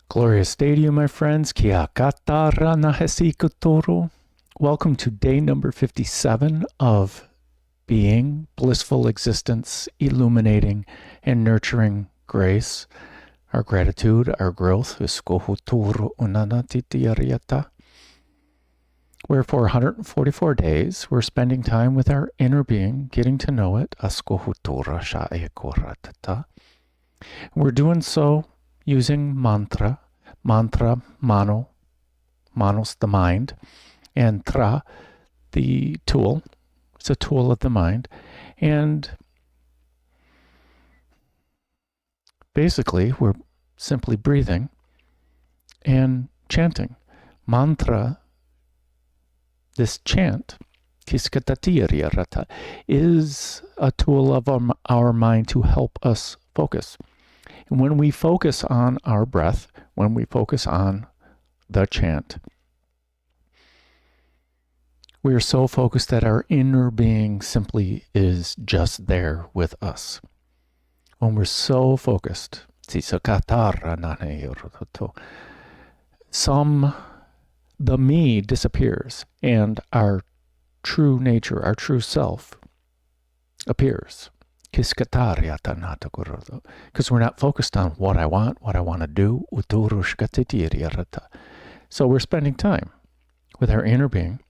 Glorious day to you, my friends. Kia katara nahesi kotoro. Welcome to day number 57 of being, blissful existence, illuminating, and nurturing grace. Our gratitude, our growth is skohuturu unanatitiariata. Where for 144 days, we're spending time with our inner being, getting to know it. Askohutura sha'ekoratata. We're doing so using mantra, manos the mind, and tra, the tool. It's a tool of the mind. And basically, we're simply breathing and chanting. Mantra, this chant, kiskatatiriyarata, is a tool of our mind to help us focus. And when we focus on our breath, when we focus on the chant, we are so focused that our inner being simply is just there with us. When we're so focused, the me disappears and our true nature, our true self appears. Because we're not focused on what I want to do. So we're spending time with our inner being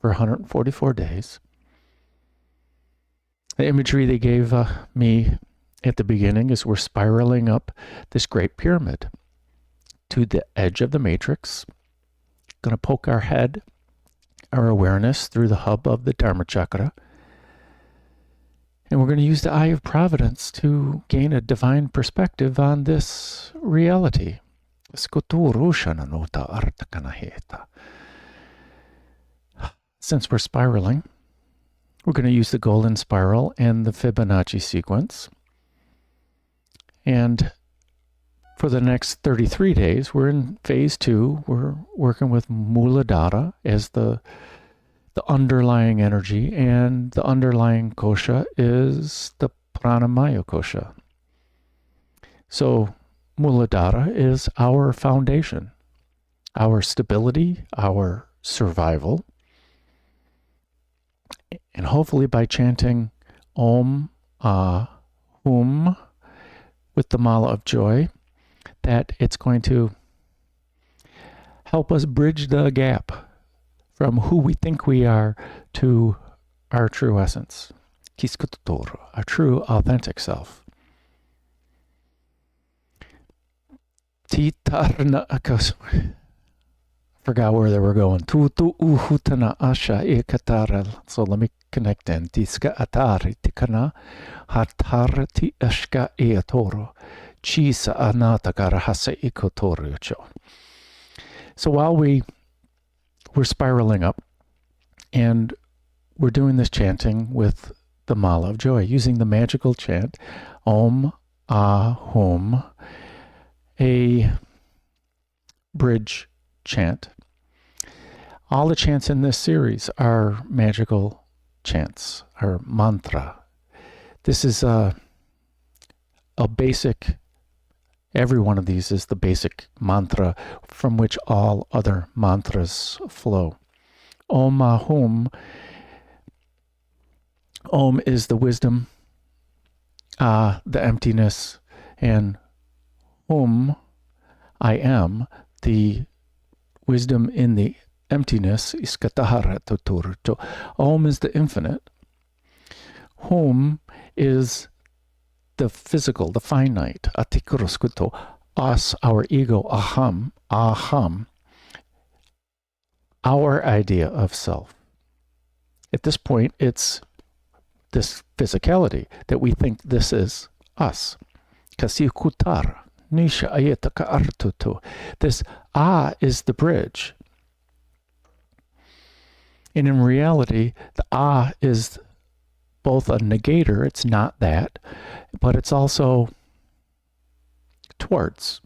for 144 days. The imagery they gave me at the beginning is we're spiraling up this great pyramid to the edge of the matrix. Going to poke our head, our awareness through the hub of the dharma chakra. And we're going to use the Eye of Providence to gain a divine perspective on this reality. Since we're spiraling, we're going to use the golden spiral and the Fibonacci sequence. And for the next 33 days, we're in phase 2. We're working with Muladhara as the underlying energy, and the underlying kosha is the pranamaya kosha. So Muladhara is our foundation, our stability, our survival. And hopefully by chanting Om, Hum with the Mala of Joy, that it's going to help us bridge the gap from who we think we are to our true essence, our true authentic self. Forgot where they were going. So let me connect in. Tiska atari tikana hatarati eshka eatoro. Chisa anatakara hasa ikotoriocho. So while we're spiraling up, and we're doing this chanting with the Mala of Joy, using the magical chant, Om, Hum, a bridge chant. All the chants in this series are magical chants, are mantra. This is a basic, every one of these is the basic mantra from which all other mantras flow. Om Hum. Om is the wisdom, the emptiness, and Hum, I am, the wisdom in the emptiness. Om is the infinite. Hum is the physical, the finite. Us, our ego, aham, our idea of self. At this point, it's this physicality that we think this is us. This is the bridge. And in reality, the is both a negator, it's not that, but it's also towards.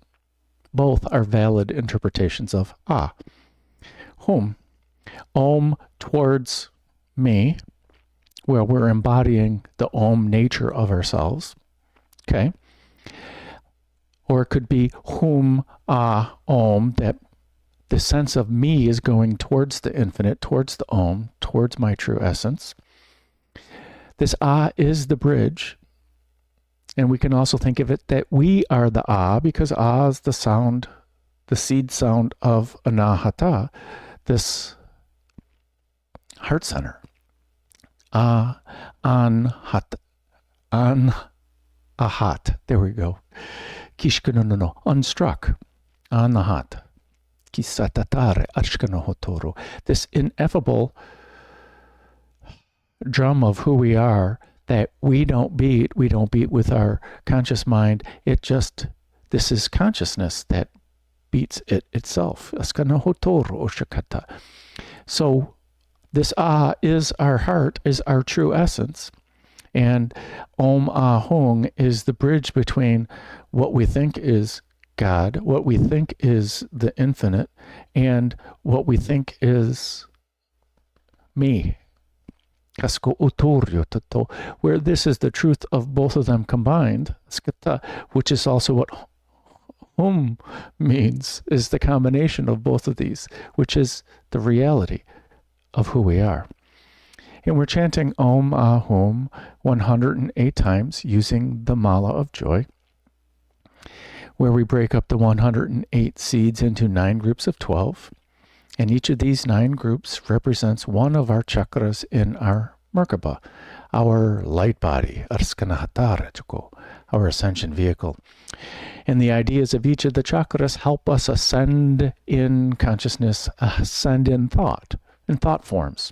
Both are valid interpretations of Hum. Om towards me, where we're embodying the Om nature of ourselves. Okay? or it could be hum, ah, om, that the sense of me is going towards the infinite, towards the om, towards my true essence. This ah is the bridge. And we can also think of it that we are the ah, because ah is the sound, the seed sound of anahata, this heart center. Ah, anhat, an, ahat. There we go. Kishkanono, unstruck, anahat. Kisatatare, ashkanohotoro. This ineffable drum of who we are that we don't beat with our conscious mind. This is consciousness that beats it itself. Ashkanohotoro oshakata. So this ah is our heart, is our true essence. And Om Ahung is the bridge between what we think is God, what we think is the infinite, and what we think is me. Where this is the truth of both of them combined, which is also what Hum means, is the combination of both of these, which is the reality of who we are. And we're chanting Om Ahum 108 times using the Mala of Joy, where we break up the 108 seeds into 9 groups of 12. And each of these 9 groups represents one of our chakras in our Merkaba, our light body, our ascension vehicle. And the ideas of each of the chakras help us ascend in consciousness, ascend in thought forms.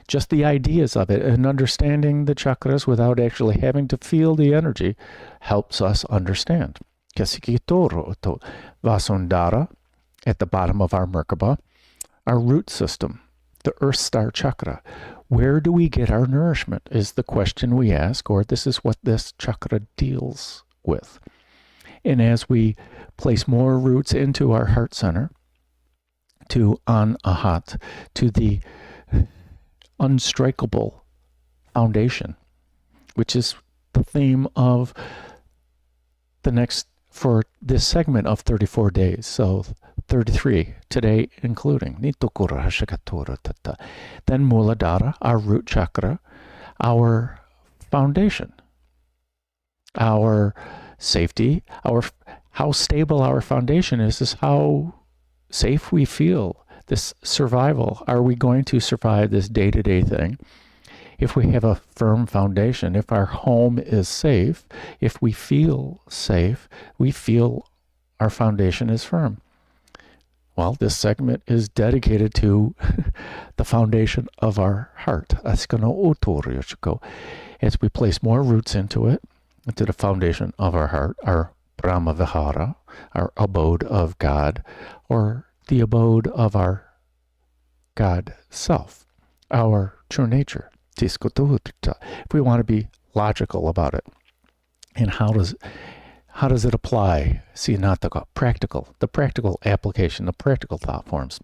Just the ideas of it and understanding the chakras without actually having to feel the energy helps us understand. Vasundhara, at the bottom of our Merkaba, our root system, the Earth Star Chakra. Where do we get our nourishment is the question we ask, or this is what this chakra deals with. And as we place more roots into our heart center, to Anahat, to the unstrikable foundation, which is the theme of the next, for this segment of 34 days. So 33 today including. Then Muladhara, our root chakra, our foundation, our safety, how stable our foundation is how safe we feel. This survival. Are we going to survive this day-to-day thing? If we have a firm foundation, if our home is safe, if we feel safe, we feel our foundation is firm. Well, this segment is dedicated to the foundation of our heart. As we place more roots into it, into the foundation of our heart, our Brahma-vihara, our abode of God, or the abode of our God self, our true nature. If we want to be logical about it. And how does it apply? Practical, the practical application, the practical thought forms.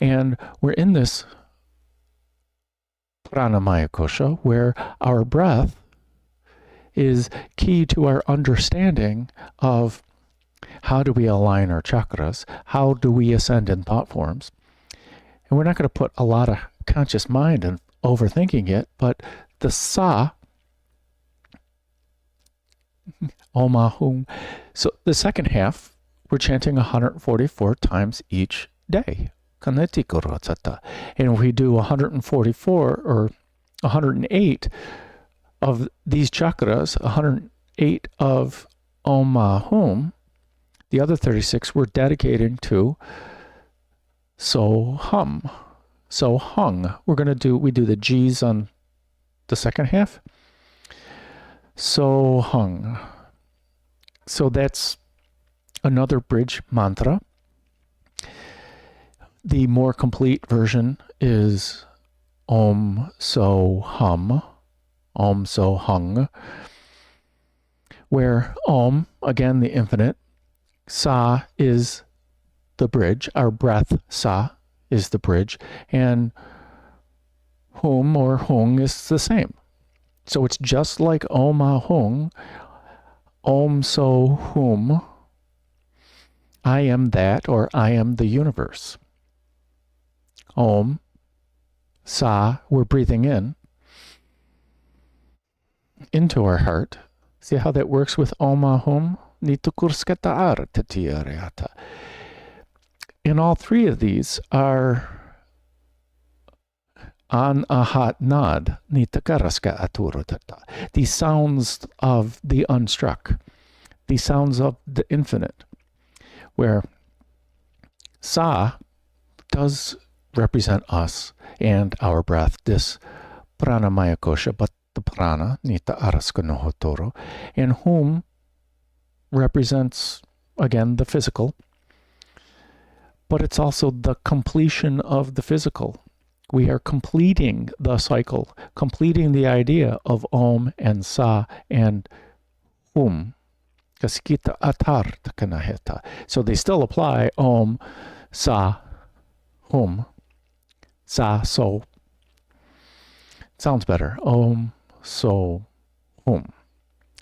And we're in this pranamaya kosha where our breath is key to our understanding of how do we align our chakras, how do we ascend in thought forms. And we're not going to put a lot of conscious mind in overthinking it, but the sa, Omahum. So the second half, we're chanting 144 times each day. And if we do 144 or 108 of these chakras, 108 of Omahum, the other 36 we're dedicating to So-hum. So-hung. We do the G's on the second half. So-hung. So that's another bridge mantra. The more complete version is Om So-hum. Om So-hung. Where Om, again the infinite, Sa is the bridge. Our breath, Sa, is the bridge, and Hum or Hung is the same. So it's just like Om Ahung, Om So Hum, I am that, or I am the universe. Om, Sa, we're breathing in into our heart. See how that works with Om Ahum? And all three of these are An Ahat Nad Nitakaraska Aturutata. These sounds of the unstruck, these sounds of the infinite, where Sa does represent us and our breath, this pranamaya kosha, but the prana, nita araska no hotoro, and whom represents, again, the physical, but it's also the completion of the physical. We are completing the cycle, completing the idea of Om and Sa and Hum. So they still apply Om, Sa, Hum, Sa, So. Sounds better. Om, So, Hum.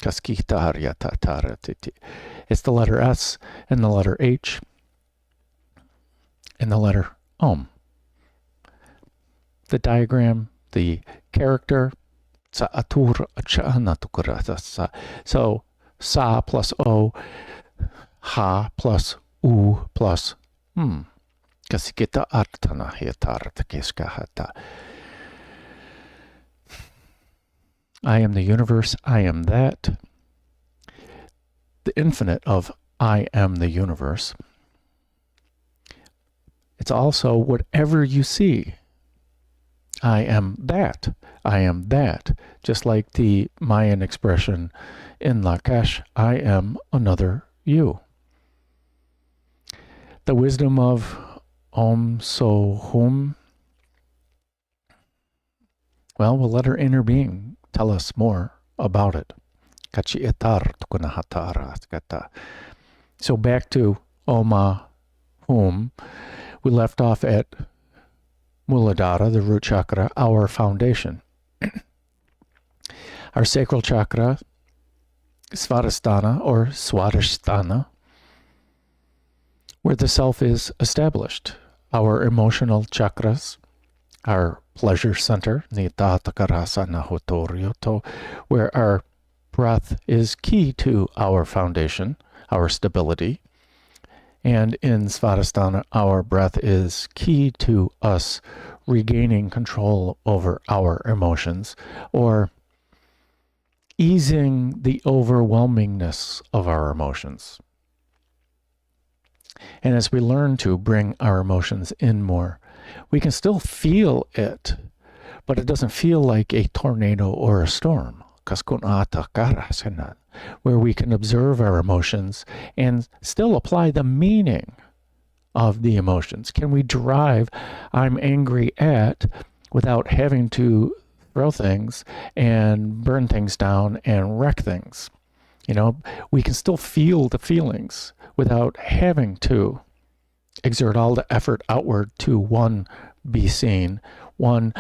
It's the letter S and the letter H and the letter Om. The diagram, the character, so Sa plus O, Ha plus U plus Hum. I am the universe, I am that. The infinite of I am the universe. It's also whatever you see. I am that. I am that. Just like the Mayan expression in Lakash, I am another you. The wisdom of Om So Hum. Well, we'll let our inner being tell us more about it. So back to Oma Hum. We left off at Muladhara, the root chakra, our foundation. Our sacral chakra, Svadhisthana or Swadhisthana, where the self is established. Our emotional chakras, our pleasure center, where our breath is key to our foundation, our stability. And in Svadhisthana, our breath is key to us regaining control over our emotions or easing the overwhelmingness of our emotions. And as we learn to bring our emotions in more, we can still feel it, but it doesn't feel like a tornado or a storm. Where we can observe our emotions and still apply the meaning of the emotions. Can we drive I'm angry at without having to throw things and burn things down and wreck things? You know, we can still feel the feelings without having to exert all the effort outward to, one, be seen, one,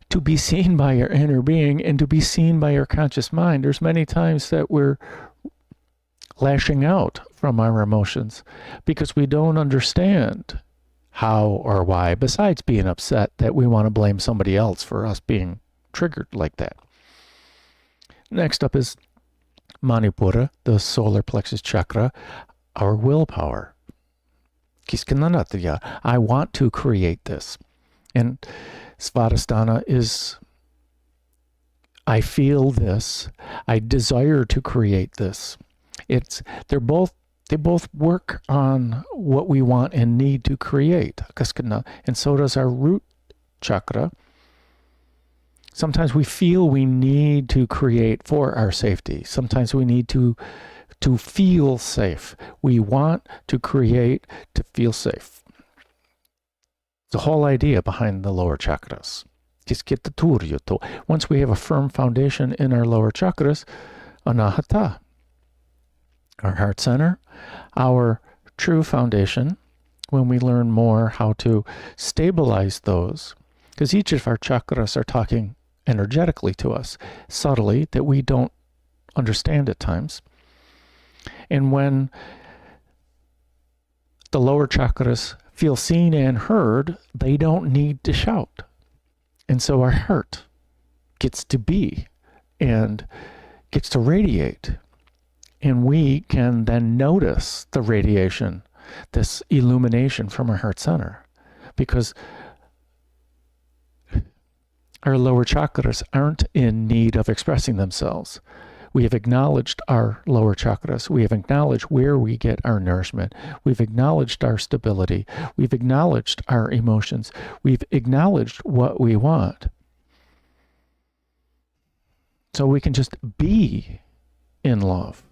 to be seen by your inner being, and to be seen by your conscious mind. There's many times that we're lashing out from our emotions because we don't understand how or why, besides being upset that we want to blame somebody else for us being triggered like that. Next up is Manipura, the solar plexus chakra, our willpower. I want to create this. And Svadhisthana is, I feel this, I desire to create this. They both work on what we want and need to create. And so does our root chakra. Sometimes we feel we need to create for our safety. Sometimes we need to feel safe. We want to create to feel safe. The whole idea behind the lower chakras. Once we have a firm foundation in our lower chakras, anahata, our heart center, our true foundation, when we learn more how to stabilize those, because each of our chakras are talking energetically to us, subtly, that we don't understand at times. And when the lower chakras feel seen and heard, they don't need to shout. And so our heart gets to be and gets to radiate. And we can then notice the radiation, this illumination from our heart center, because our lower chakras aren't in need of expressing themselves. We have acknowledged our lower chakras. We have acknowledged where we get our nourishment. We've acknowledged our stability. We've acknowledged our emotions. We've acknowledged what we want. So we can just be in love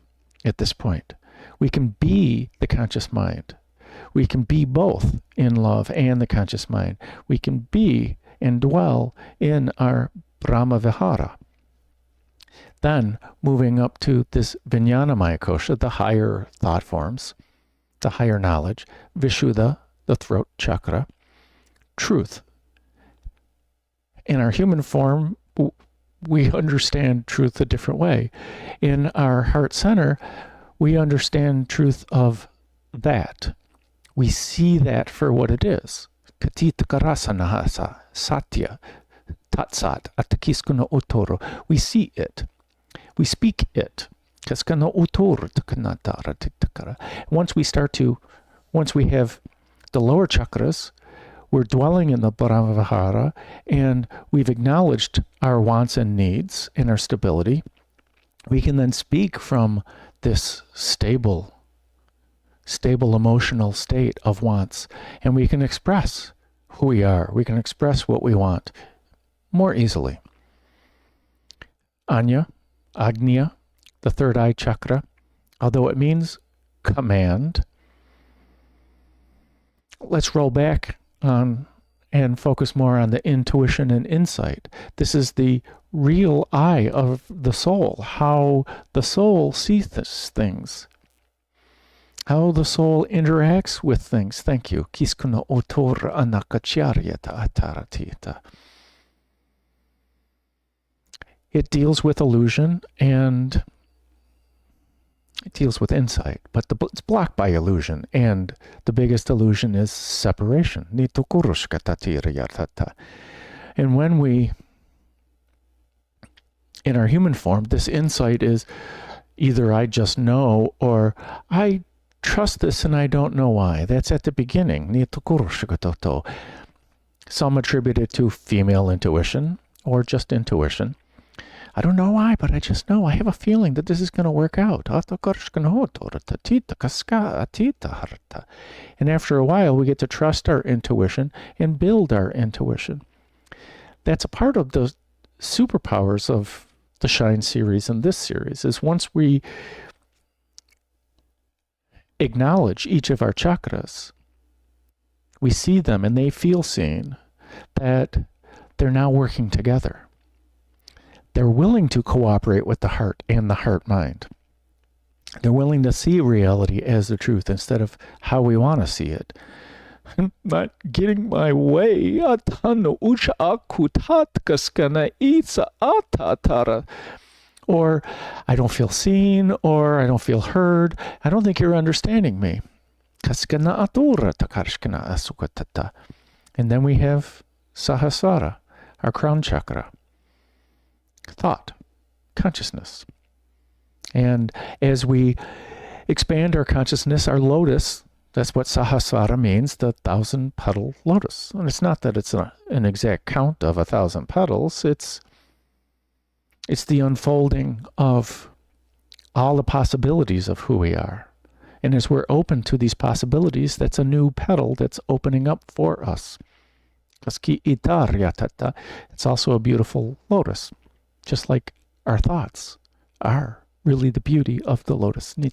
at this point. We can be the conscious mind. We can be both in love and the conscious mind. We can be and dwell in our Brahma-vihara. Then, moving up to this Vijnanamaya kosha, the higher thought forms, the higher knowledge, Vishuddha, the throat chakra, truth. In our human form, we understand truth a different way. In our heart center, we understand truth of that. We see that for what it is. Katita karasanahasa, satya, tatsat, atakiskuna otoro. We see it. We speak it. Once we have the lower chakras, we're dwelling in the Brahma-vihara, and we've acknowledged our wants and needs and our stability. We can then speak from this stable emotional state of wants, and we can express who we are. We can express what we want more easily. Agnya, the third eye chakra, although it means command, let's roll back on and focus more on the intuition and insight. This is the real eye of the soul, how the soul sees things, how the soul interacts with things. Thank you. Kiskuna otor anakacharyata ataratita. It deals with illusion and it deals with insight, but it's blocked by illusion, and the biggest illusion is separation. And when we, in our human form, this insight is either I just know or I trust this and I don't know why. That's at the beginning. Some attribute it to female intuition or just intuition. I don't know why, but I just know. I have a feeling that this is going to work out. And after a while, we get to trust our intuition and build our intuition. That's a part of the superpowers of the Shine series and this series, is once we acknowledge each of our chakras, we see them and they feel seen, that they're now working together. They're willing to cooperate with the heart and the heart mind. They're willing to see reality as the truth instead of how we want to see it. I'm not getting my way. Or I don't feel seen, or I don't feel heard. I don't think you're understanding me. And then we have Sahasrara, our crown chakra. Thought, consciousness. And as we expand our consciousness, our lotus, that's what Sahasrara means, the 1,000-petal lotus. And it's not that it's an exact count of 1,000 petals, it's the unfolding of all the possibilities of who we are. And as we're open to these possibilities, that's a new petal that's opening up for us. It's also a beautiful lotus. Just like our thoughts are really the beauty of the lotus. And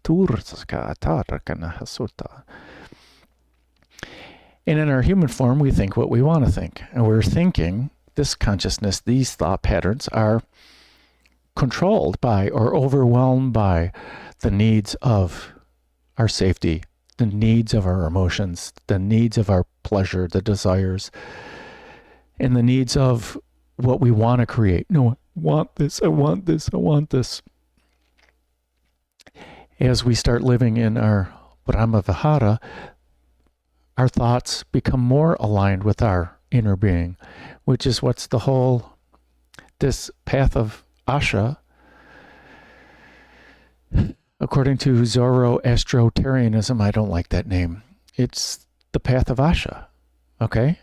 in our human form, we think what we want to think. And we're thinking, this consciousness, these thought patterns are controlled by or overwhelmed by the needs of our safety, the needs of our emotions, the needs of our pleasure, the desires, and the needs of what we want to create. No, I want this, I want this, I want this. As we start living in our Brahma-vihara, our thoughts become more aligned with our inner being, which is what's this path of Asha, according to Zoroastrianism. I don't like that name. It's the path of Asha, okay?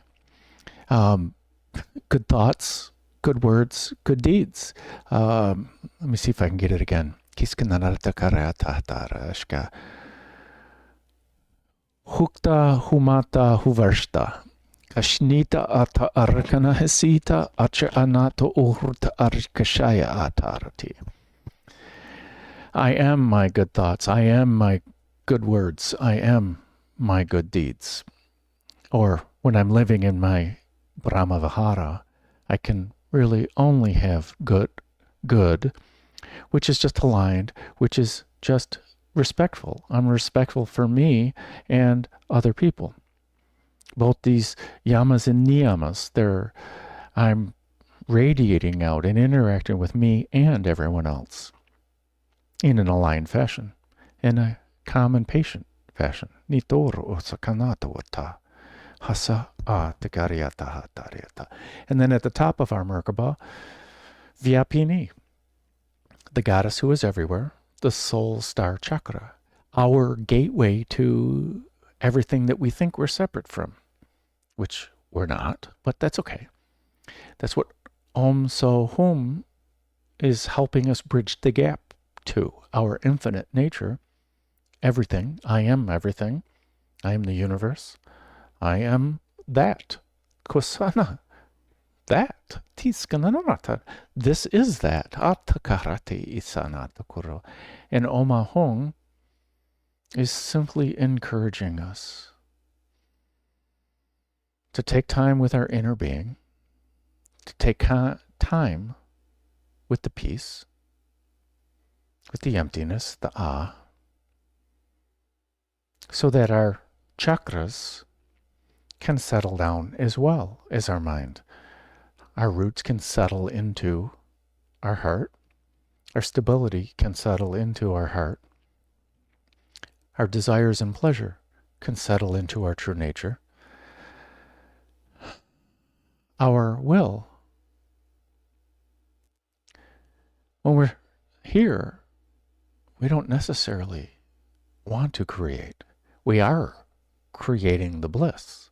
Good thoughts, good words, good deeds. Let me see if I can get it again. Hukta humata huvarshta. Ashnita ata arkana hesita acha anato uhurta arkashaya atarati. I am my good thoughts. I am my good words. I am my good deeds. Or when I'm living in my Brahma-vihara, I can really only have good, which is just aligned, which is just respectful. I'm respectful for me and other people. Both these yamas and niyamas, I'm radiating out and interacting with me and everyone else in an aligned fashion, in a calm and patient fashion. Nitoro osakanata wata hasa a tagariata hatariata. And then at the top of our Merkaba, Vyapini, the goddess who is everywhere, the soul star chakra, our gateway to everything that we think we're separate from, which we're not, but that's okay. That's what Om So Hum is helping us bridge the gap to, our infinite nature. Everything. I am everything. I am the universe. I am that. Kusana. That. Tiskananamata. This is that. Atakarati isanata kuro. And Oma Hong is simply encouraging us to take time with our inner being, to take time with the peace, with the emptiness, the so that our chakras can settle down as well as our mind. Our roots can settle into our heart. Our stability can settle into our heart. Our desires and pleasure can settle into our true nature. Our will. When we're here, we don't necessarily want to create. We are creating the bliss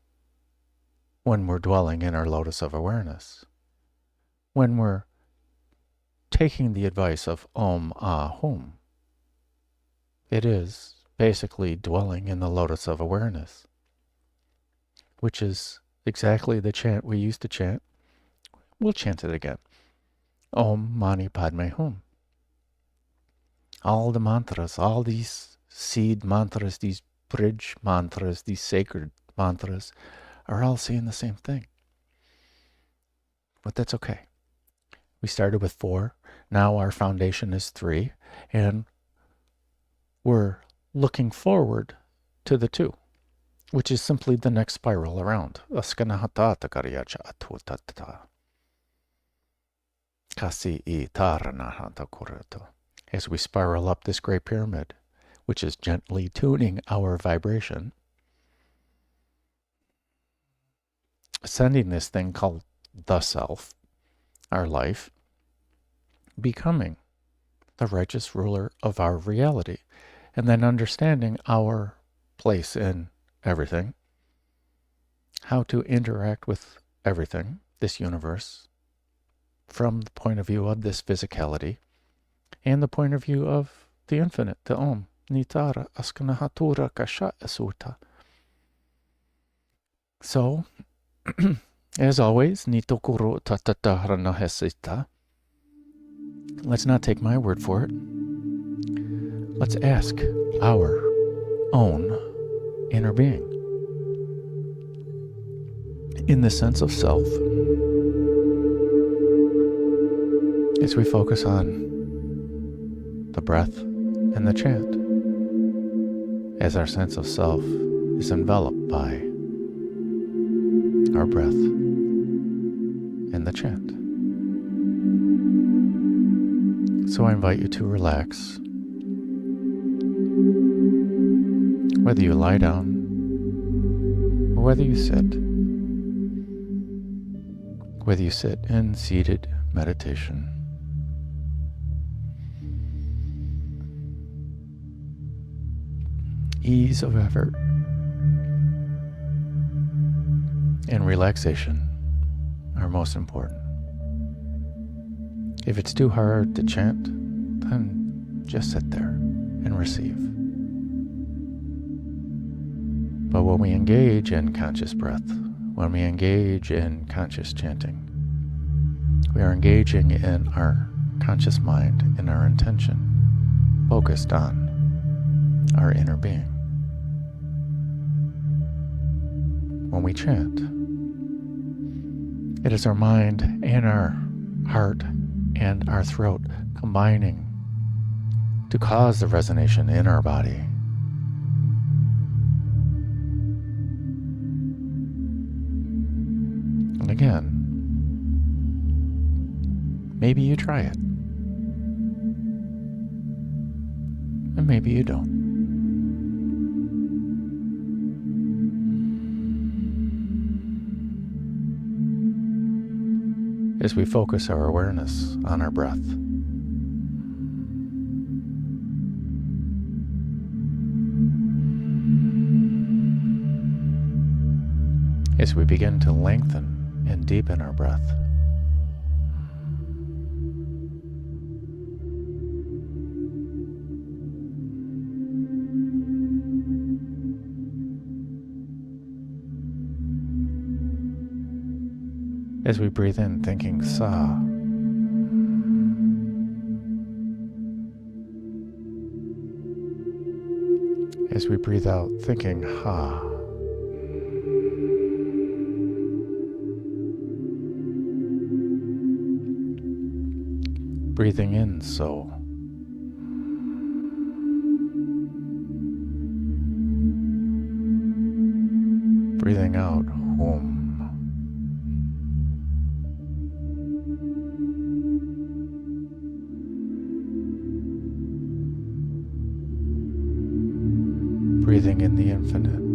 when we're dwelling in our lotus of awareness. When we're taking the advice of Om Ahum, it is basically dwelling in the lotus of awareness, which is exactly the chant we used to chant. We'll chant it again. Om Mani Padme Hum. All the mantras, all these seed mantras, these bridge mantras, these sacred mantras are all saying the same thing. But that's okay. We started with 4. Now our foundation is 3. And we're looking forward to the 2, which is simply the next spiral around. As we spiral up this great pyramid, which is gently tuning our vibration, ascending this thing called the self, our life, becoming the righteous ruler of our reality, and then understanding our place in everything, how to interact with everything, this universe, from the point of view of this physicality, and the point of view of the infinite, the Om, Nitara, Askanahatura, Kasha, Asuta. So, as always, Nitokuru Tatatahara Hesita. Let's not take my word for it. Let's ask our own inner being. In the sense of self, as we focus on the breath and the chant, as our sense of self is enveloped by our breath and the chant. So I invite you to relax. Whether you lie down whether you sit in seated meditation, ease of effort and relaxation are most important. If it's too hard to chant, then just sit there and receive. But when we engage in conscious breath, when we engage in conscious chanting, we are engaging in our conscious mind, in our intention, focused on our inner being. When we chant, it is our mind and our heart and our throat combining to cause the resonation in our body. And again, maybe you try it, and maybe you don't. As we focus our awareness on our breath, as we begin to lengthen and deepen our breath, as we breathe in thinking sa, as we breathe out thinking ha, breathing in so, breathing out hum. Breathing in the infinite.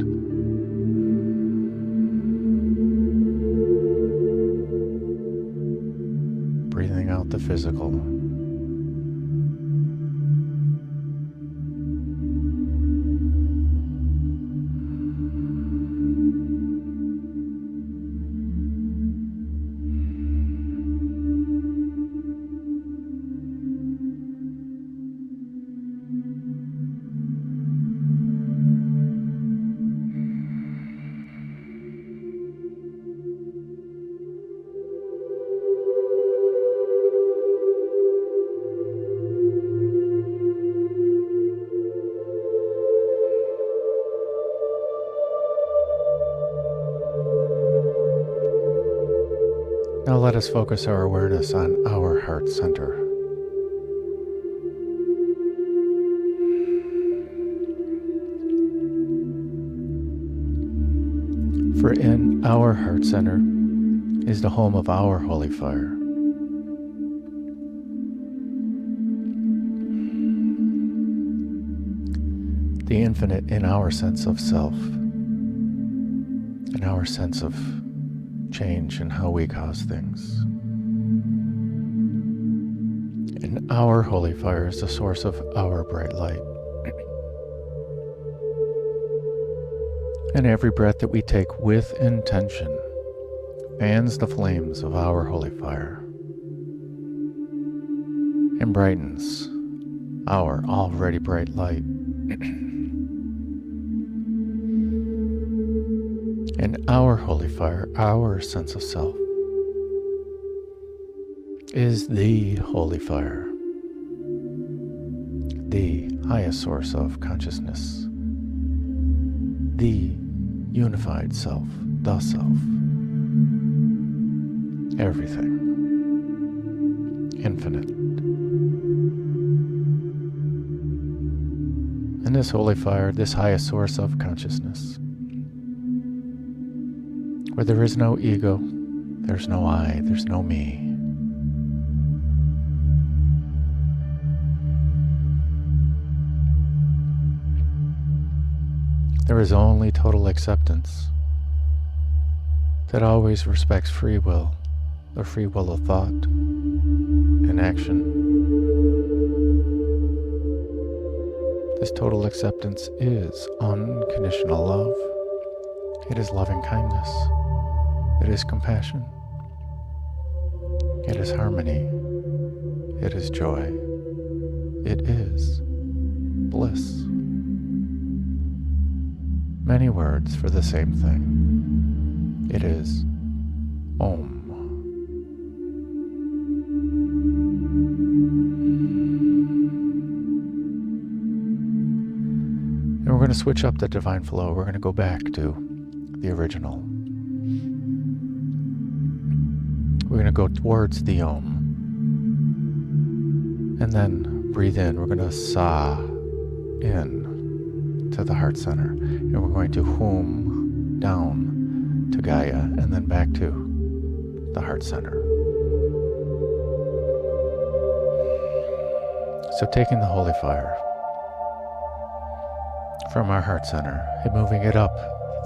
Breathing out the physical. Now let us focus our awareness on our heart center. For in our heart center is the home of our holy fire. The infinite in our sense of self, in our sense of change in how we cause things. And our holy fire is the source of our bright light. And every breath that we take with intention fans the flames of our holy fire and brightens our already bright light. And our holy fire, our sense of self, is the holy fire, the highest source of consciousness, the unified self, the self, everything, infinite. And this holy fire, this highest source of consciousness, where there is no ego, there's no I, there's no me. There is only total acceptance that always respects free will, the free will of thought and action. This total acceptance is unconditional love. It is loving kindness. It is compassion. It is harmony. It is joy. It is bliss. Many words for the same thing. It is Om. And we're going to switch up the divine flow. We're going to go back to the original. We're going to go towards the Om. And then breathe in. We're going to Sa in to the heart center. And we're going to Hum down to Gaia and then back to the heart center. So taking the holy fire from our heart center and moving it up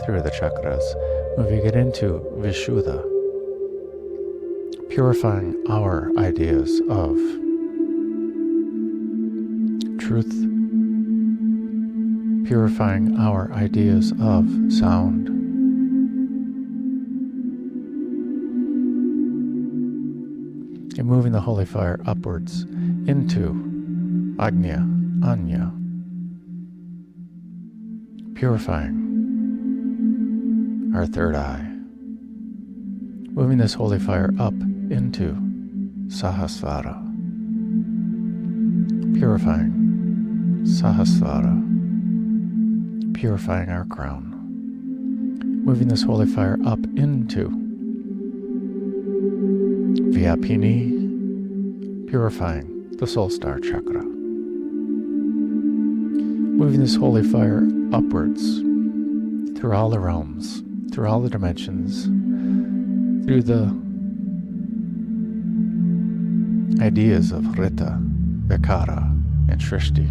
through the chakras, moving it into Vishuddha, purifying our ideas of truth, purifying our ideas of sound, and moving the holy fire upwards into Agnya, Anya, purifying our third eye, moving this holy fire up into Sahasrara, purifying Sahasrara, purifying our crown, moving this holy fire up into Vyapini, purifying the soul star chakra, moving this holy fire upwards through all the realms, through all the dimensions, through the ideas of Rita, Vikara, and Shrishti,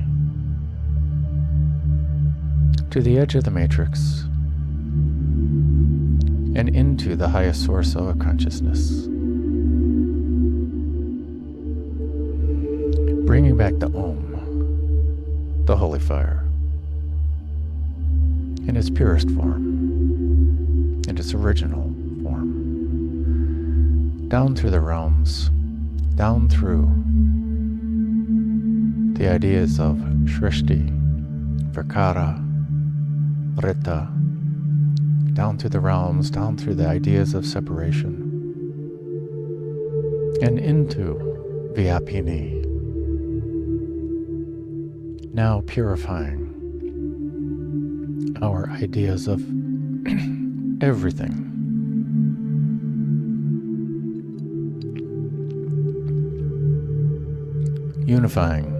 to the edge of the matrix, and into the highest source of consciousness. Bringing back the Om, the holy fire, in its purest form, in its original form, down through the realms, down through the ideas of Shrishti, Vikara, Rita, down through the realms, down through the ideas of separation, and into Vyapini, now purifying our ideas of everything. Unifying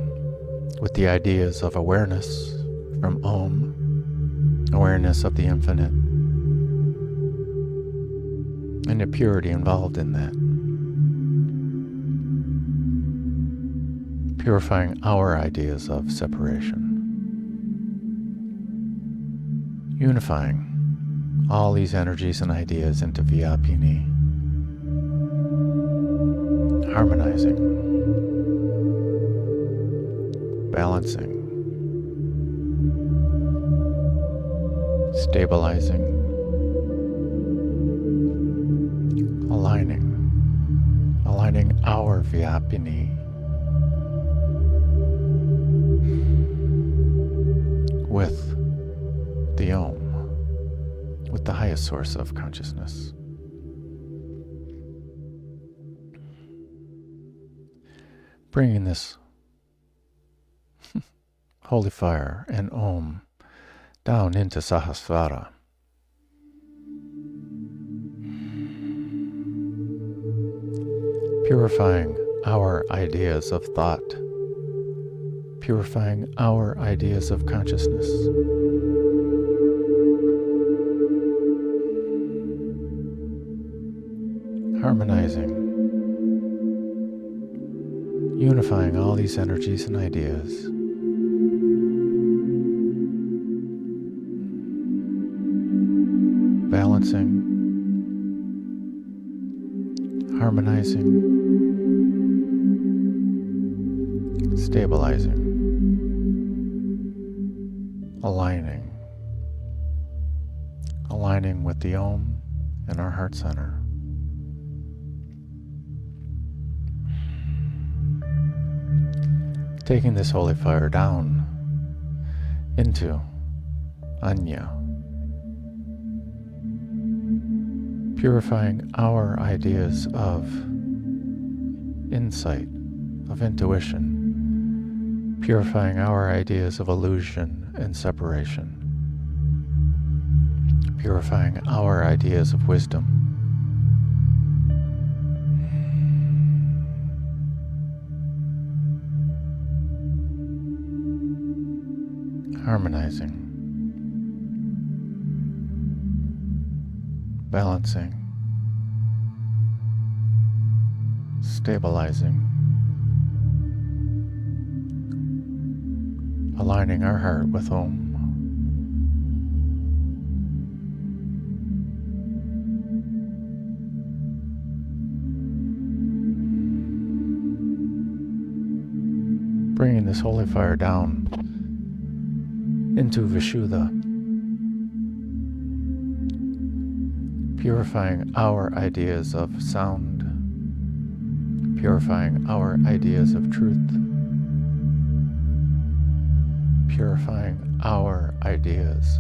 with the ideas of awareness from Om, awareness of the infinite, and the purity involved in that. Purifying our ideas of separation. Unifying all these energies and ideas into Vyapini. Harmonizing. Balancing. Stabilizing. Aligning our Vyapini with the Om, with the highest source of consciousness. Bringing this holy fire and Om down into Sahasrara. Purifying our ideas of thought, purifying our ideas of consciousness. Harmonizing, unifying all these energies and ideas. Balancing, harmonizing, stabilizing, aligning with the Om in our heart center. Taking this holy fire down into Anya, purifying our ideas of insight, of intuition, purifying our ideas of illusion and separation, purifying our ideas of wisdom, harmonizing, balancing, stabilizing, aligning our heart with Om. Bringing this holy fire down into Vishuddha, purifying our ideas of sound, purifying our ideas of truth, purifying our ideas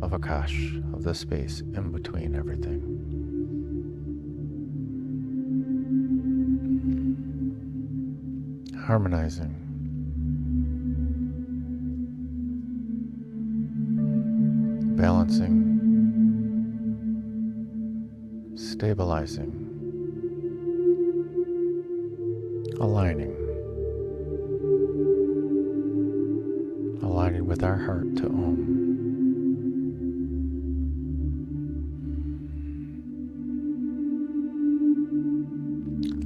of Akash, of the space in between everything. Harmonizing, balancing, stabilizing, aligning with our heart to Om.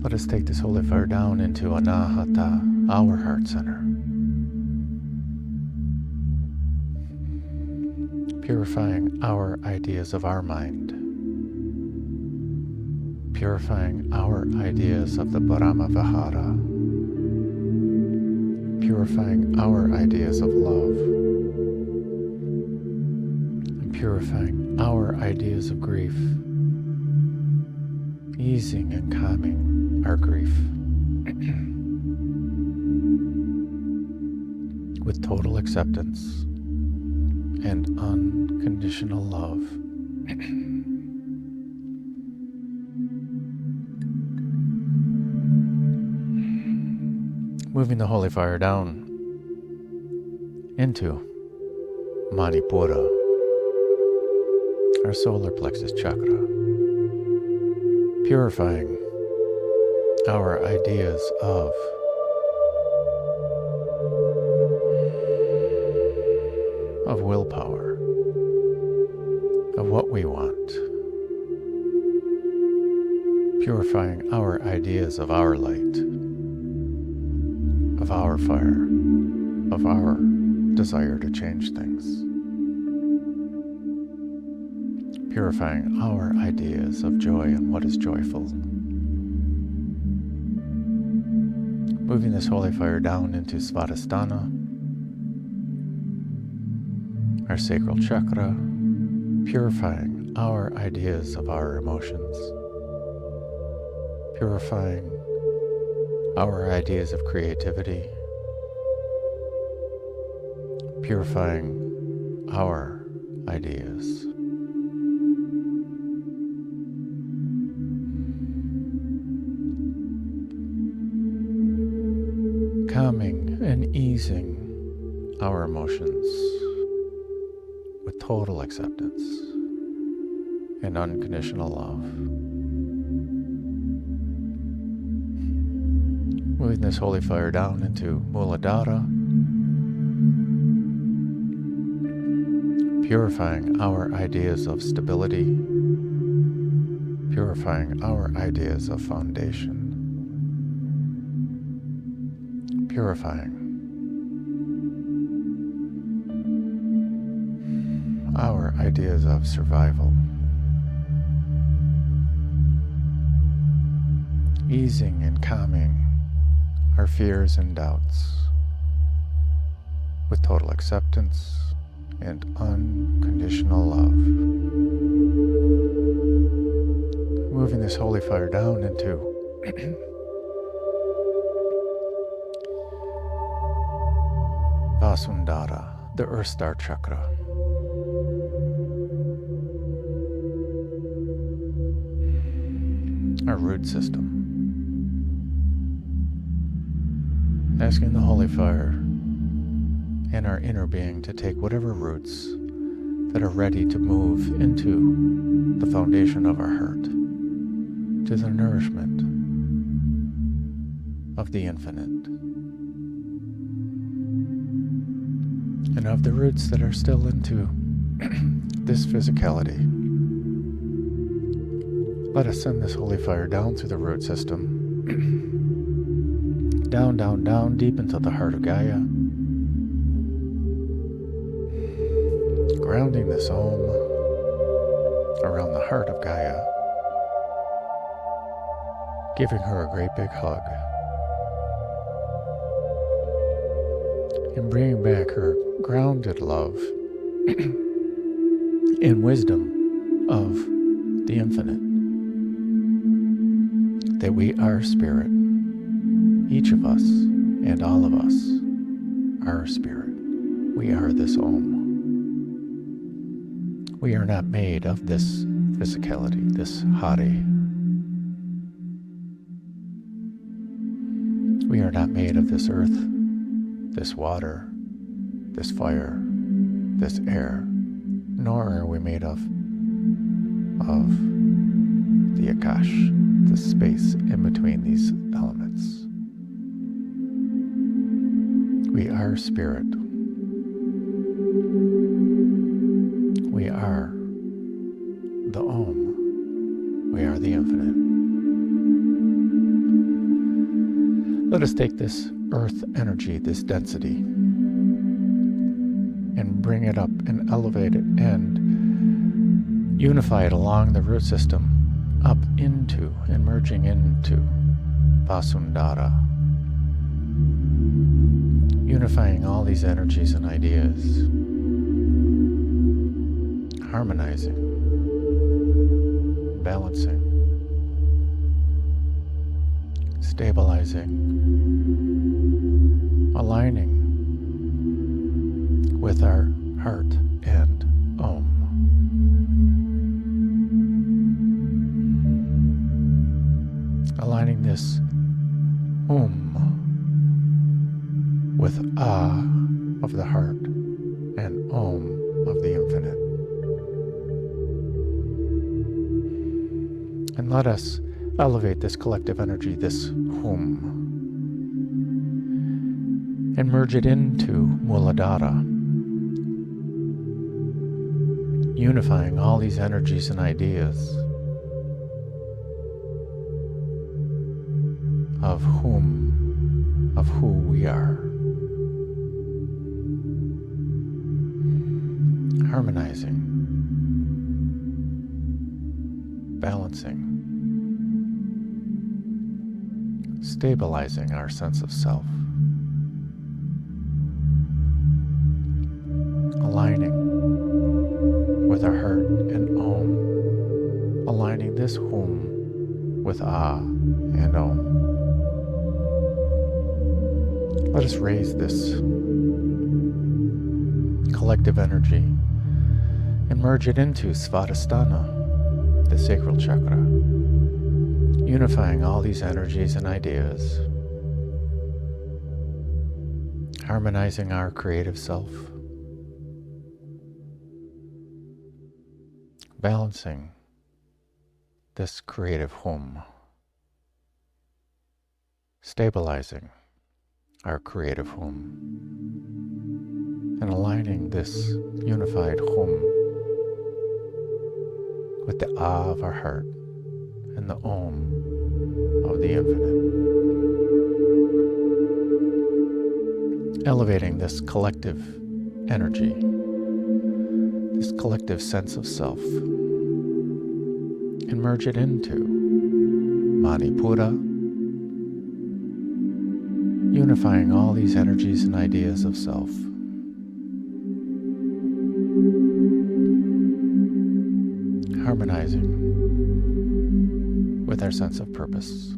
Let us take this holy fire down into Anahata, our heart center. Purifying our ideas of our mind. Purifying our ideas of the prati-a-haara. Purifying our ideas of love. And purifying our ideas of grief. Easing and calming our grief with total acceptance and unconditional love. Moving the holy fire down into Manipura, our solar plexus chakra, purifying our ideas of willpower, of what we want, purifying our ideas of our light, of our fire, of our desire to change things, purifying our ideas of joy and what is joyful. Moving this holy fire down into Svadhisthana, our sacral chakra, purifying our ideas of our emotions, purifying our ideas of creativity, purifying our ideas calming and easing our emotions with total acceptance and unconditional love. Moving this holy fire down into Muladhara, purifying our ideas of stability, purifying our ideas of foundation, purifying our ideas of survival, easing and calming our fears and doubts with total acceptance and unconditional love. Moving this holy fire down into Vasundhara, the Earth Star Chakra. Our root system. Asking the holy fire and our inner being to take whatever roots that are ready to move into the foundation of our heart, to the nourishment of the infinite. And of the roots that are still into this physicality, let us send this holy fire down through the root system, down, down, down, deep into the heart of Gaia, grounding this Om around the heart of Gaia, giving her a great big hug, and bringing back her grounded love and wisdom of the infinite, that we are spirit. Each of us and all of us are spirit. We are this Om. We are not made of this physicality, this Hari. We are not made of this earth, this water, this fire, this air, nor are we made of the Akash, the space in between these elements. We are spirit. We are the Om. We are the infinite. Let us take this earth energy, this density, and bring it up and elevate it and unify it along the root system, up into and merging into Vasundhara, unifying all these energies and ideas, harmonizing, balancing, stabilizing, aligning with our heart and Om. Aligning this Om with Ah of the heart and Om of the infinite. And let us elevate this collective energy, this Hum, and merge it into Muladhara, unifying all these energies and ideas of whom, of who we are. Harmonizing, balancing, stabilizing our sense of self, aligning with our heart and Om, aligning this Hum with Ah and Om. Let us raise this collective energy and merge it into Svadhisthana, the sacral chakra, unifying all these energies and ideas, harmonizing our creative self, balancing this creative Hum, stabilizing our creative Hum, and aligning this unified Hum with the Ah of our heart and the Om of the infinite. Elevating this collective energy, this collective sense of self, and merge it into Manipura, unifying all these energies and ideas of self. Harmonizing with our sense of purpose.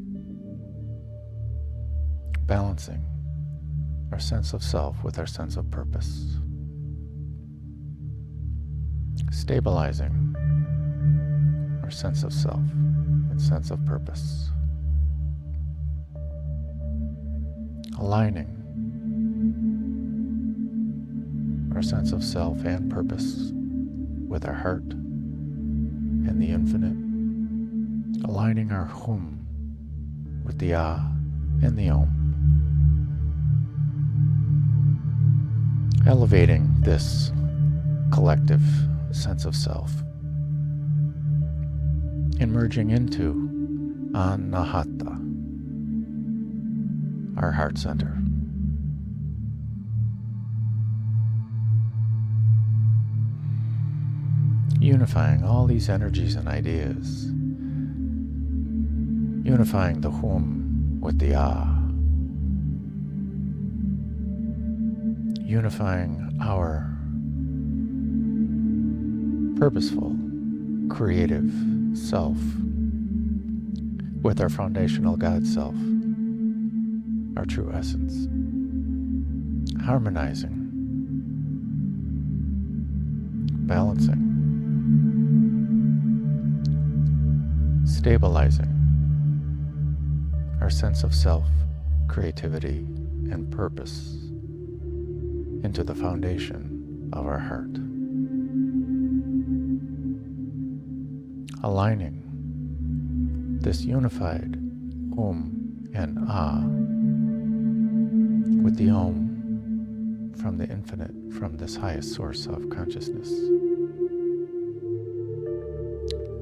Balancing our sense of self with our sense of purpose. Stabilizing our sense of self and sense of purpose. Aligning our sense of self and purpose with our heart and the infinite. Aligning our hum with the ah and the om. Elevating this collective sense of self. And merging into Anahata, our heart center. Unifying all these energies and ideas. Unifying the hum with the ah. Unifying our purposeful, creative self with our foundational God self, our true essence. Harmonizing, balancing, stabilizing our sense of self, creativity, and purpose into the foundation of our heart. Aligning this unified Om and Ah with the Om from the infinite, from this highest source of consciousness.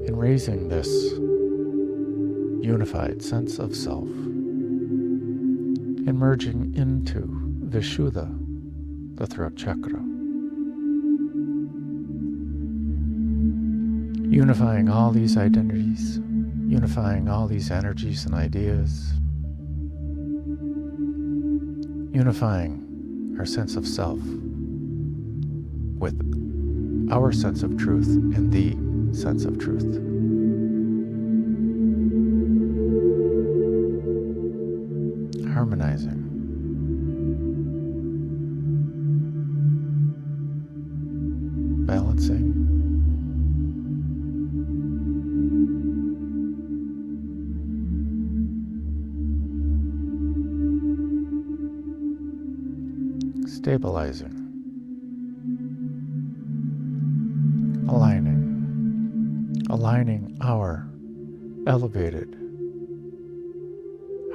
In raising this unified sense of self, and merging into Vishuddha, the throat chakra. Unifying all these identities, unifying all these energies and ideas, unifying our sense of self with our sense of truth and the sense of truth. Harmonizing. Balancing. Stabilizing. Aligning our elevated,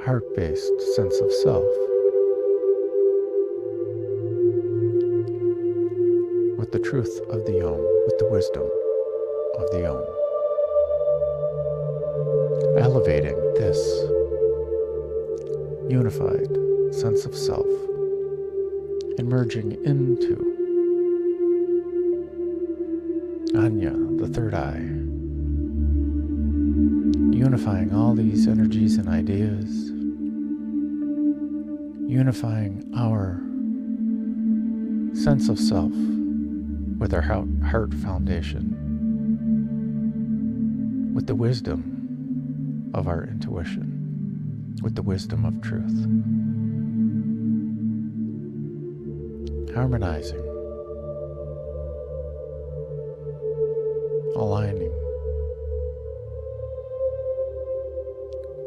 heart-based sense of self with the truth of the Om, with the wisdom of the Om. Elevating this unified sense of self and merging into Anya, the third eye, unifying all these energies and ideas, unifying our sense of self with our heart foundation, with the wisdom of our intuition, with the wisdom of truth. Harmonizing, aligning,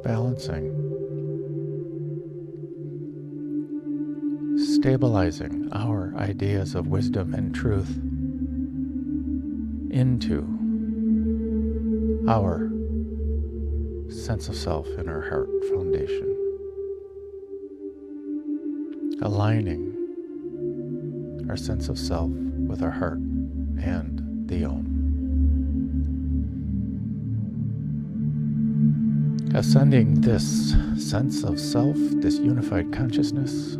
balancing, stabilizing our ideas of wisdom and truth into our sense of self in our heart foundation. Aligning our sense of self with our heart and the Om. Ascending this sense of self, this unified consciousness,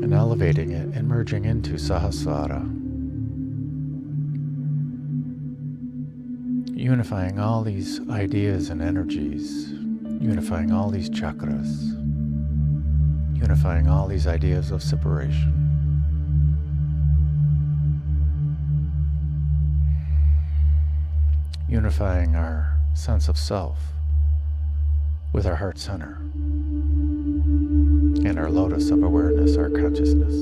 and elevating it and merging into Sahasrara. Unifying all these ideas and energies, unifying all these chakras, unifying all these ideas of separation. Unifying our sense of self with our heart center and our lotus of awareness, our consciousness.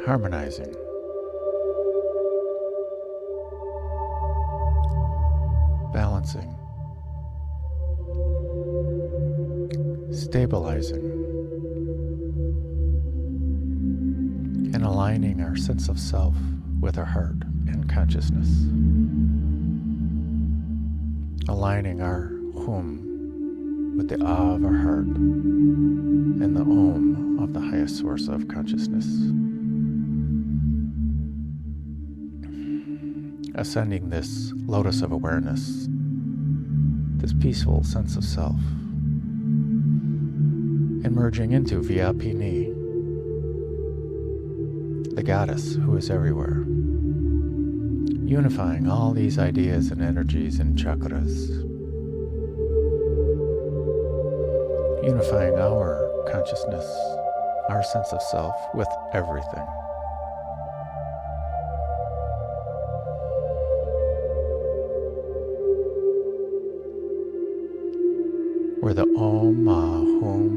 Harmonizing. Balancing. Stabilizing. And aligning our sense of self with our heart and consciousness. Aligning our hum with the ah of our heart and the om of the highest source of consciousness. Ascending this lotus of awareness, this peaceful sense of self, and merging into Vyapini, the goddess who is everywhere, unifying all these ideas and energies and chakras, unifying our consciousness, our sense of self with everything. Where the Om, Ah, Hum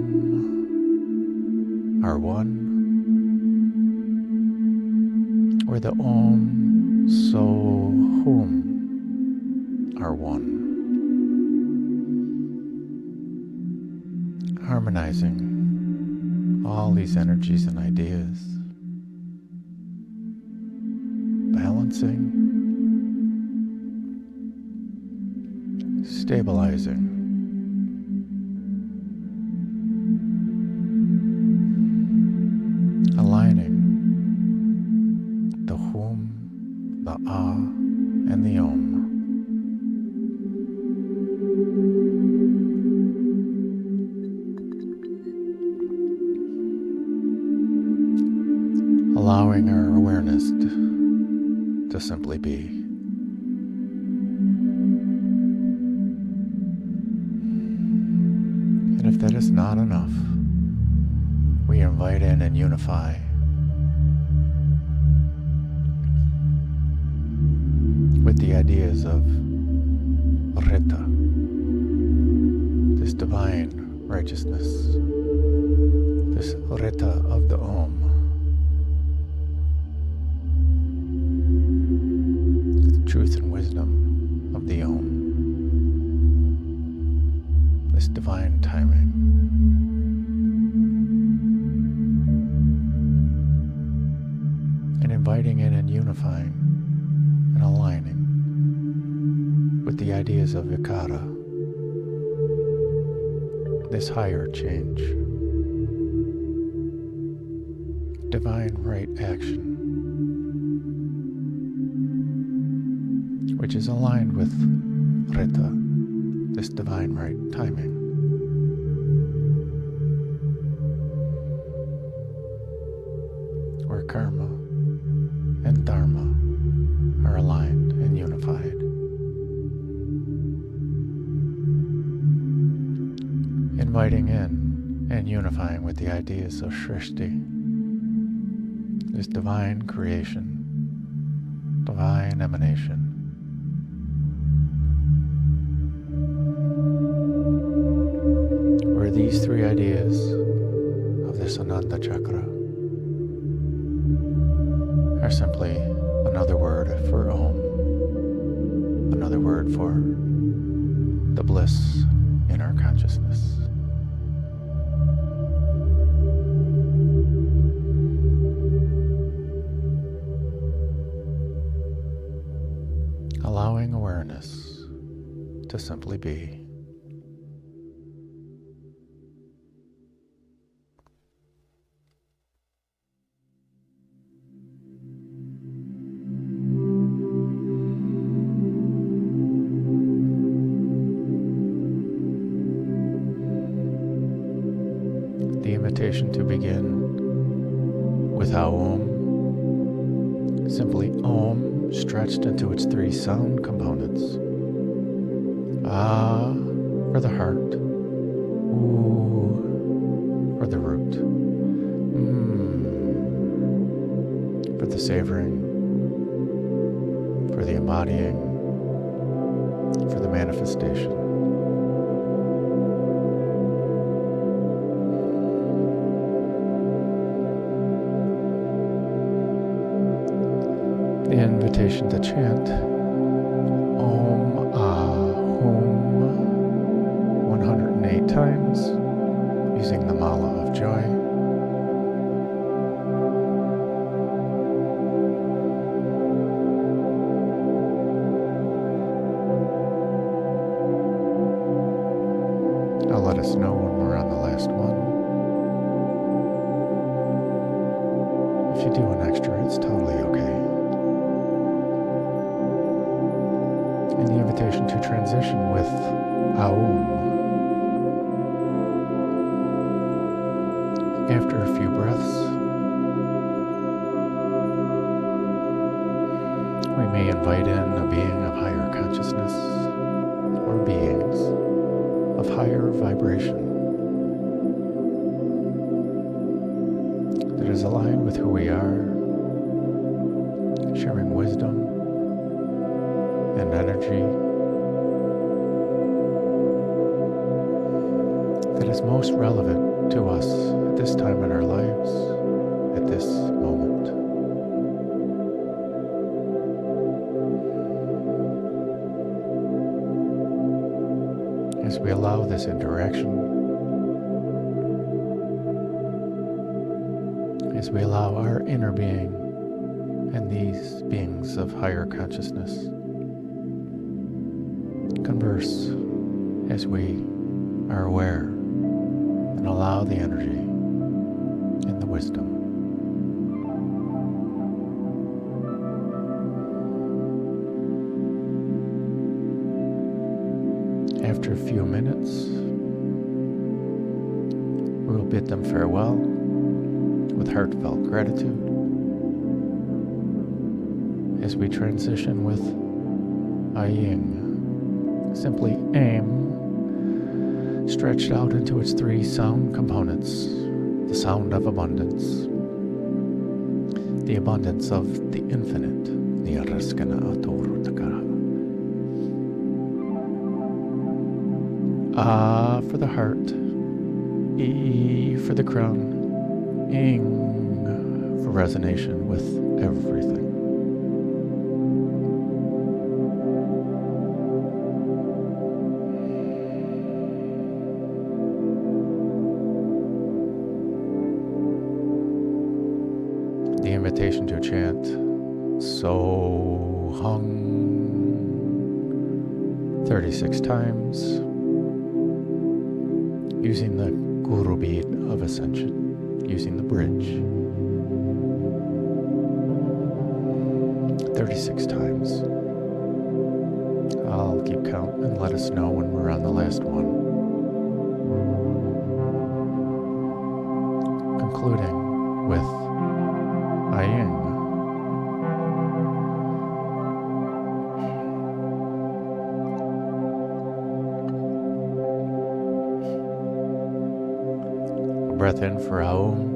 are one, where the Om, So, Hum are one, harmonizing all these energies and ideas, balancing, stabilizing, aligning the Hum, the Ah, and the Om. Allowing our awareness to simply be. And if that is not enough, we invite in and unify with the ideas of Rita, this divine righteousness, this Rita of the Om, the truth and wisdom of the Om, this divine timing. And inviting in and unifying and aligning with the ideas of Vikara, this higher change, divine right action, which is aligned with Rita, this divine right timing. Where karma and dharma are aligned and unified. Inviting in and unifying with the ideas of Shrishti, this divine creation, divine emanation. Where these three ideas of this Ananda Chakra are simply another word for Om, another word for the bliss in our consciousness. Allowing awareness to simply be. The invitation to begin with how Om, simply Om stretched into its three sound components. Ah for the heart, Ooh, for the root. For the savoring, for the embodying, for the manifestation. The invitation to chant Om Ahum 108 times using the Mala of Joy. Now let us know when we're on the last one. If you do an extra, it's totally okay. And the invitation to transition with Aum. After a few breaths, we may invite in a being of higher consciousness or beings of higher vibration that is aligned with who we are, sharing wisdom and energy that is most relevant to us at this time in our lives, at this moment. As we allow this interaction, as we allow our inner being and these beings of higher consciousness converse as we are aware and allow the energy and the wisdom. After a few minutes, we will bid them farewell with heartfelt gratitude as we transition with Aying. Simply aim, stretched out into its three sound components: the sound of abundance, the abundance of the infinite, Ah for the heart, E for the crown, Ing for resonation with everything. The invitation to chant So Hung 36 times using the Guru bead of Ascension, using the bridge 36 times. I'll keep count and let us know when we're on the last one. Concluding with Aying. A breath in for Aum.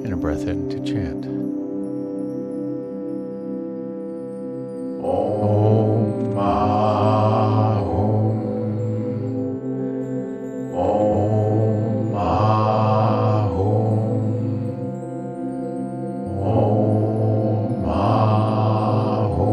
And a breath in to chant. Om Ahum. Om Ahum. Om Ahum.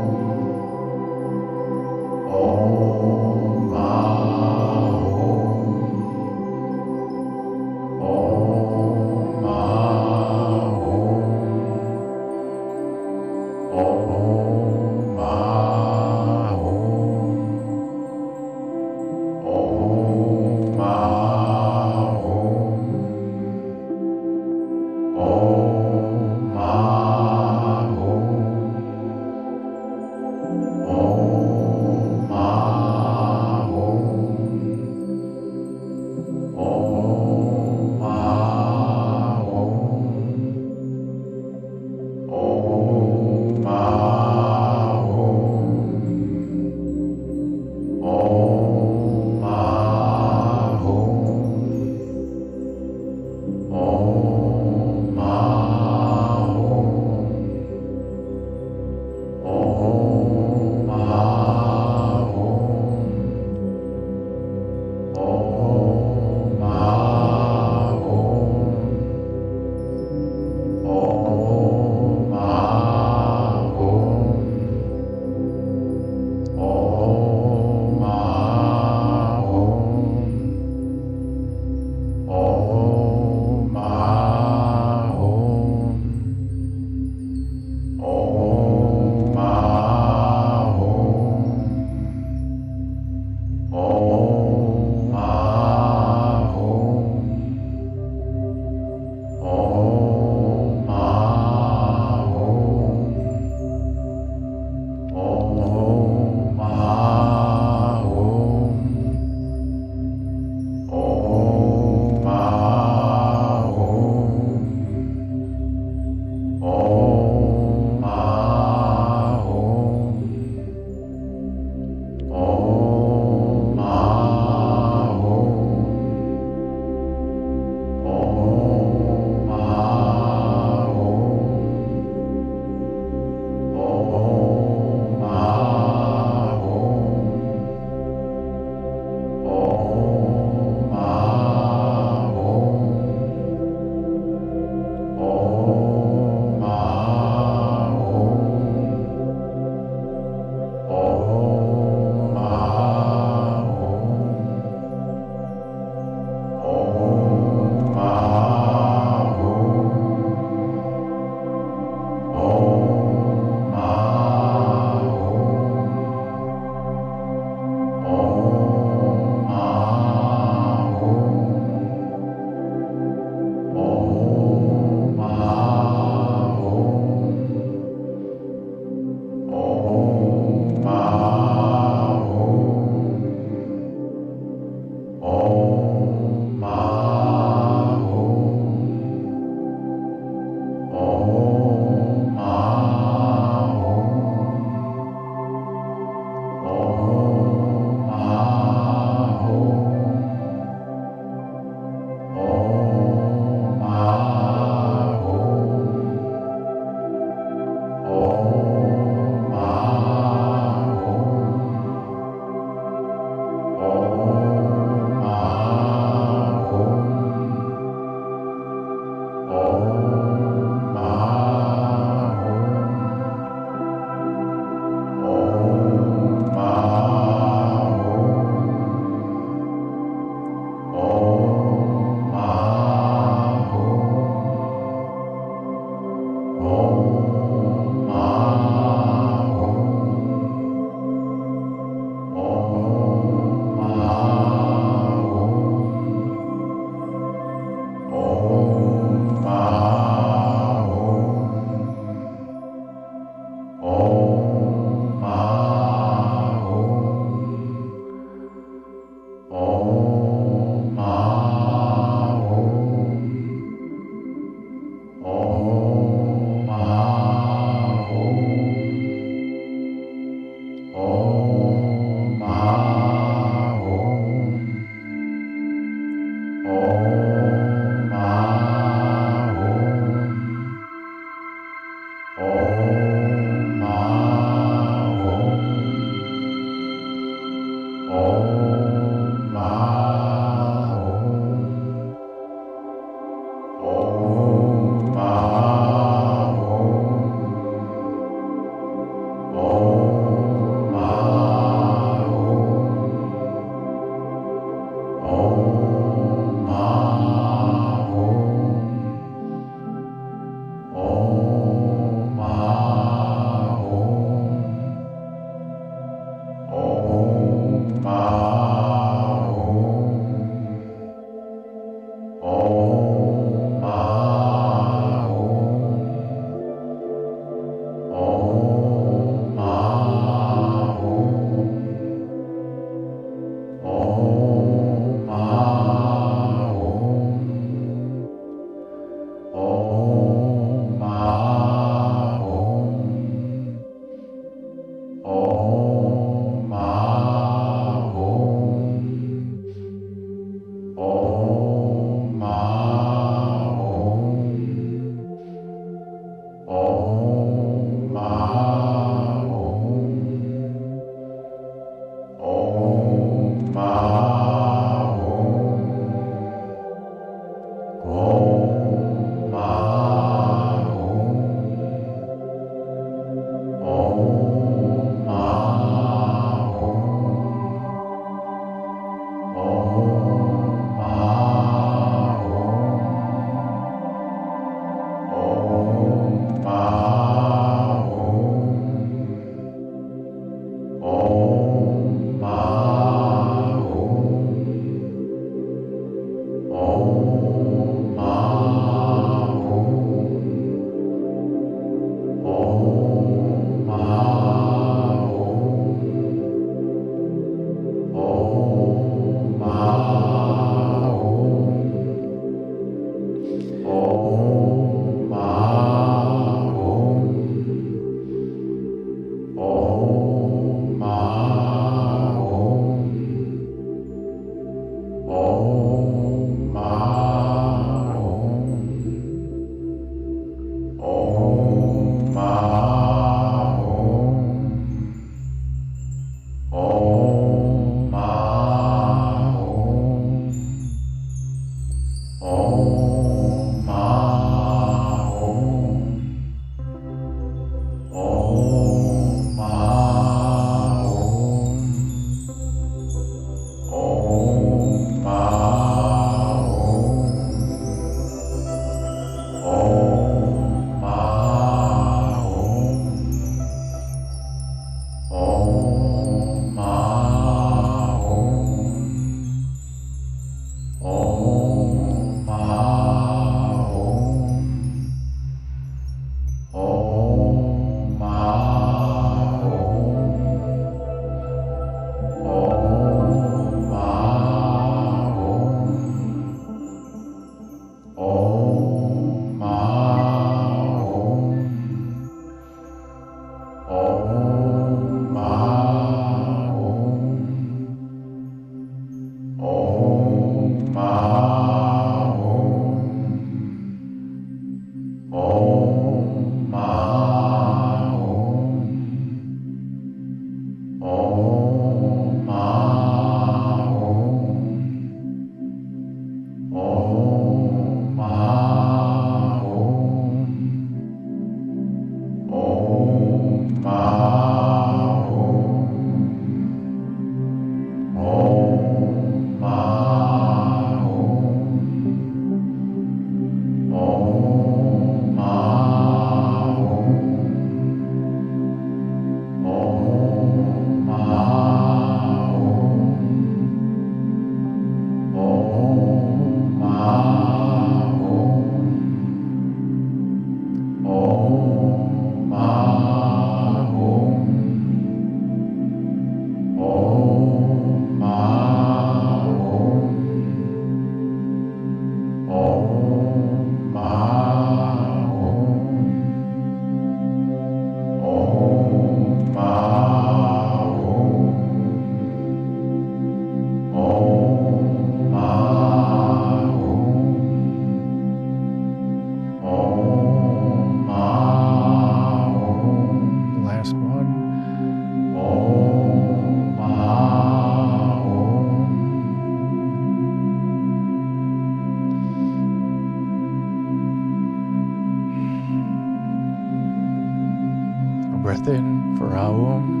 Breath in for Aum.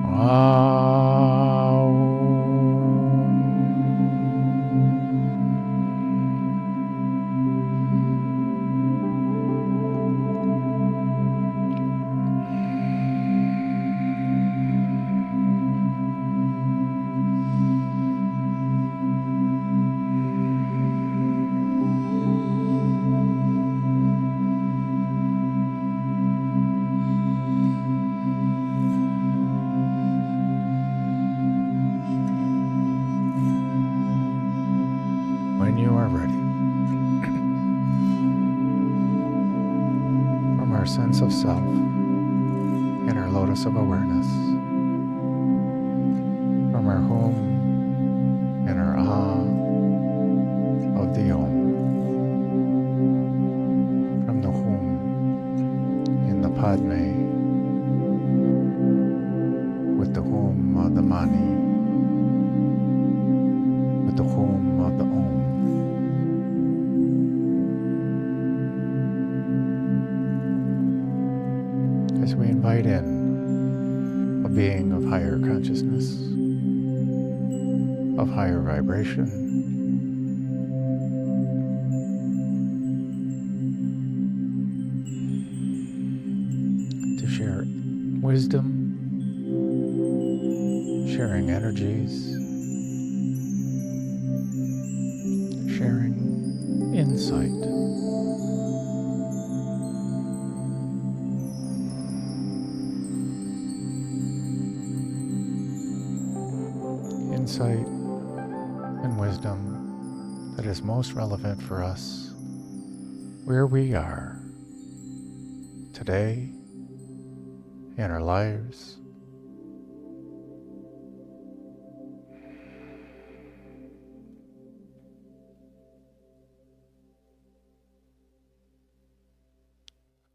Aum. sense of self, inner lotus of awareness, from our home, inner ah of the Om, from the home in the Padme, with the home of the Mani, with the home of the Om. As we invite in a being of higher consciousness, of higher vibration, to share wisdom, sharing energies, sharing insight. Insight and wisdom that is most relevant for us where we are today in our lives.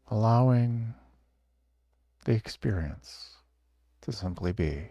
Allowing the experience to simply be.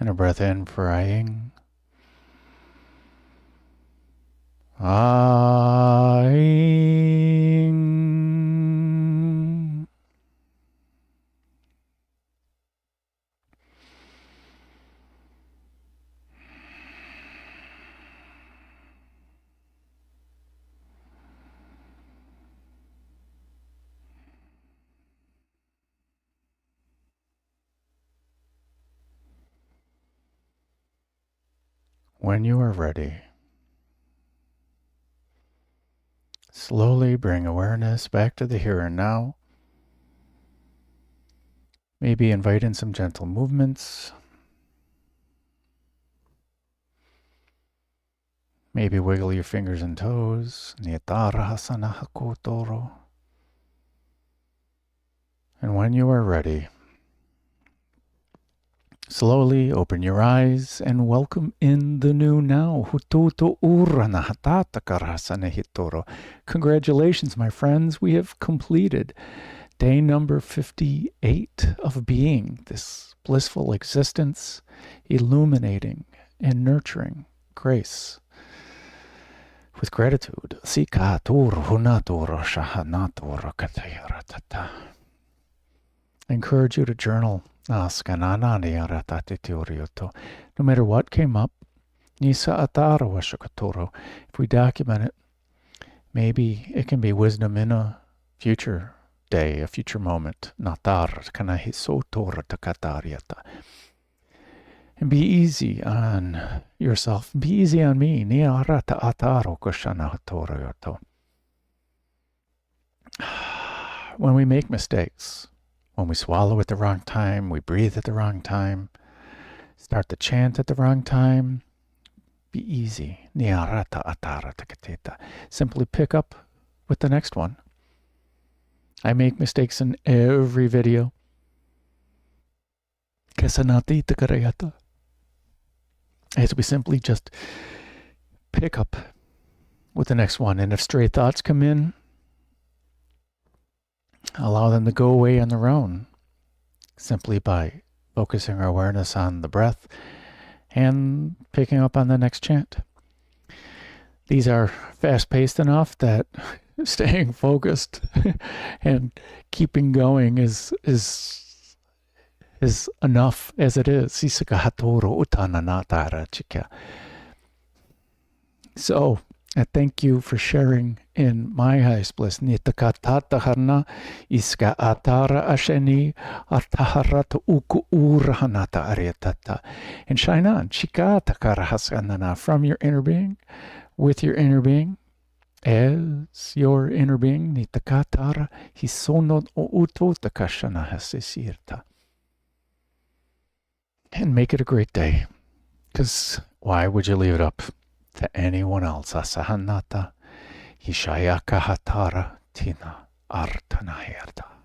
And a breath in for Aing. Aing. When you are ready, slowly bring awareness back to the here and now. Maybe invite in some gentle movements. Maybe wiggle your fingers and toes. And when you are ready, slowly open your eyes and welcome in the new now. Congratulations, my friends. We have completed day number 58 of being, this blissful existence, illuminating and nurturing grace. With gratitude. I encourage you to journal. No matter what came up, if we document it, maybe it can be wisdom in a future day, a future moment. And be easy on yourself. Be easy on me. When we make mistakes, when we swallow at the wrong time, we breathe at the wrong time, start to chant at the wrong time, be easy. Simply pick up with the next one. I make mistakes in every video. As we simply just pick up with the next one. And if stray thoughts come in, allow them to go away on their own, simply by focusing our awareness on the breath and picking up on the next chant. These are fast-paced enough that staying focused and keeping going is enough as it is. So, I thank you for sharing in my highest bliss. Pratyahara iska atara asheni artaharata uku urahanata ariatata. And shine on, chikata karahasanana, from your inner being, with your inner being, as your inner being, nitakatara hisonod outo takashana hasisirta. And make it a great day. Because why would you leave it up to anyone else? Asahanata Hishayaka Hatara Tina Artanaherta.